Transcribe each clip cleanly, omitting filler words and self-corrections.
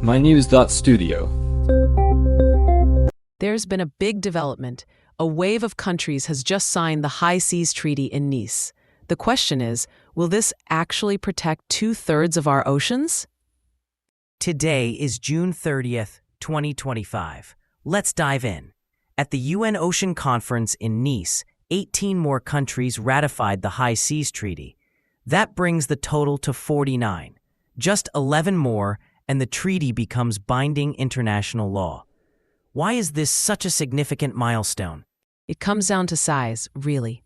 mynews.studio. There's been a big development. A wave of countries has just signed the High Seas Treaty in Nice. The question is, will this actually protect 2/3 of our oceans? Today is June 30th, 2025. Let's dive in. At the UN Ocean Conference in Nice, 18 more countries ratified the High Seas Treaty. That brings the total to 49. Just 11 more, and the treaty becomes binding international law. Why is this such a significant milestone? It comes down to size, really.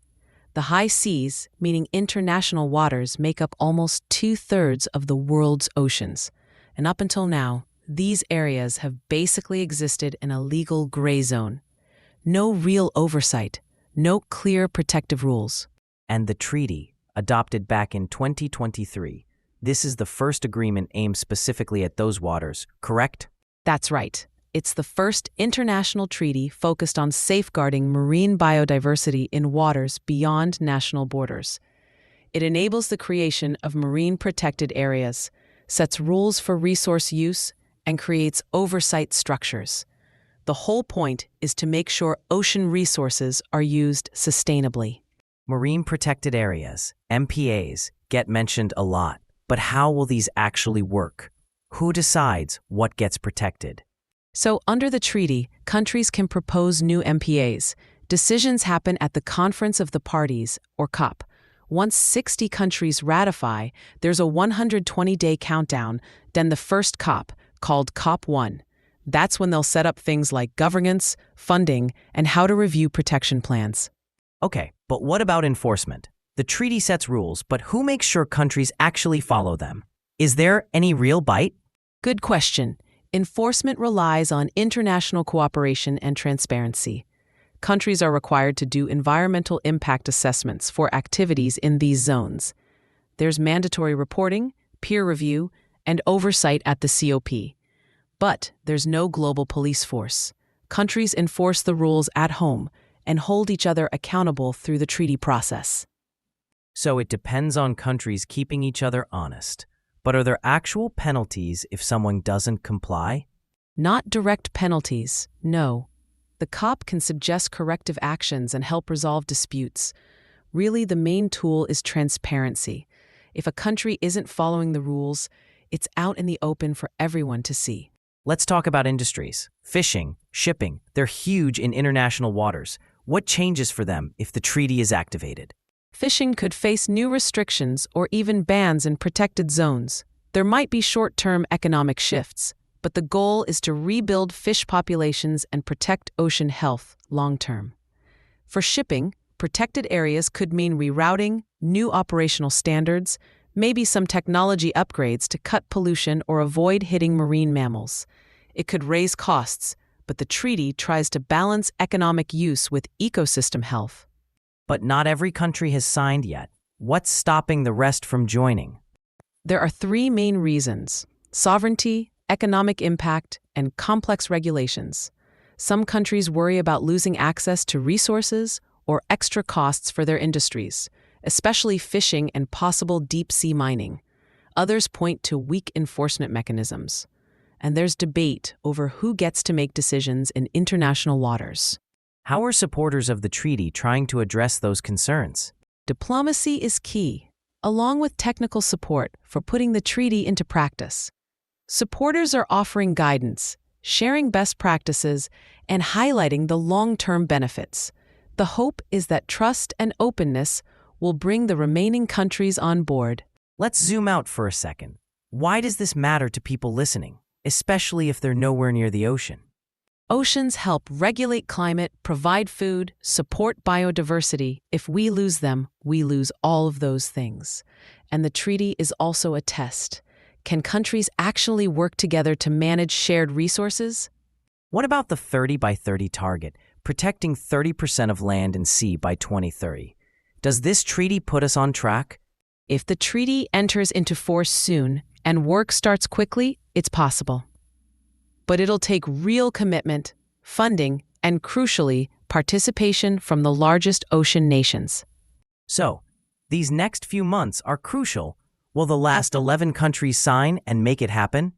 The high seas, meaning international waters, make up almost 2/3 of the world's oceans. And up until now, these areas have basically existed in a legal gray zone. No real oversight, no clear protective rules. And the treaty, adopted back in 2023, this is the first agreement aimed specifically at those waters, correct? That's right. It's the first international treaty focused on safeguarding marine biodiversity in waters beyond national borders. It enables the creation of marine protected areas, sets rules for resource use, and creates oversight structures. The whole point is to make sure ocean resources are used sustainably. Marine protected areas, MPAs, get mentioned a lot, but how will these actually work? Who decides what gets protected? So, under the treaty, countries can propose new MPAs. Decisions happen at the Conference of the Parties, or COP. Once 60 countries ratify, there's a 120-day countdown, then the first COP, called COP1. That's when they'll set up things like governance, funding, and how to review protection plans. Okay, but what about enforcement? The treaty sets rules, but who makes sure countries actually follow them? Is there any real bite? Good question. Enforcement relies on international cooperation and transparency. Countries are required to do environmental impact assessments for activities in these zones. There's mandatory reporting, peer review, and oversight at the COP. But there's no global police force. Countries enforce the rules at home and hold each other accountable through the treaty process. So it depends on countries keeping each other honest. But are there actual penalties if someone doesn't comply? Not direct penalties, no. The COP can suggest corrective actions and help resolve disputes. Really, the main tool is transparency. If a country isn't following the rules, it's out in the open for everyone to see. Let's talk about industries. Fishing, shipping, they're huge in international waters. What changes for them if the treaty is activated? Fishing could face new restrictions or even bans in protected zones. There might be short-term economic shifts, but the goal is to rebuild fish populations and protect ocean health long-term. For shipping, protected areas could mean rerouting, new operational standards, maybe some technology upgrades to cut pollution or avoid hitting marine mammals. It could raise costs, but the treaty tries to balance economic use with ecosystem health. But not every country has signed yet. What's stopping the rest from joining? There are three main reasons: sovereignty, economic impact, and complex regulations. Some countries worry about losing access to resources or extra costs for their industries, especially fishing and possible deep-sea mining. Others point to weak enforcement mechanisms. And there's debate over who gets to make decisions in international waters. How are supporters of the treaty trying to address those concerns? Diplomacy is key, along with technical support for putting the treaty into practice. Supporters are offering guidance, sharing best practices, and highlighting the long-term benefits. The hope is that trust and openness will bring the remaining countries on board. Let's zoom out for a second. Why does this matter to people listening, especially if they're nowhere near the ocean? Oceans help regulate climate, provide food, support biodiversity. If we lose them, we lose all of those things. And the treaty is also a test. Can countries actually work together to manage shared resources? What about the 30 by 30 target, protecting 30% of land and sea by 2030? Does this treaty put us on track? If the treaty enters into force soon and work starts quickly, it's possible. But it'll take real commitment, funding, and crucially, participation from the largest ocean nations. So, these next few months are crucial. Will the last 11 countries sign and make it happen?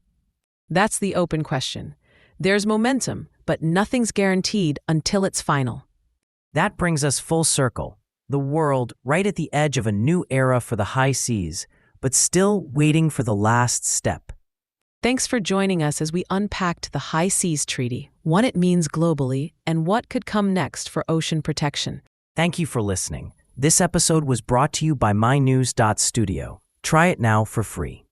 That's the open question. There's momentum, but nothing's guaranteed until it's final. That brings us full circle. The world right at the edge of a new era for the high seas, but still waiting for the last step. Thanks for joining us as we unpacked the High Seas Treaty, what it means globally, and what could come next for ocean protection. Thank you for listening. This episode was brought to you by mynews.studio. Try it now for free.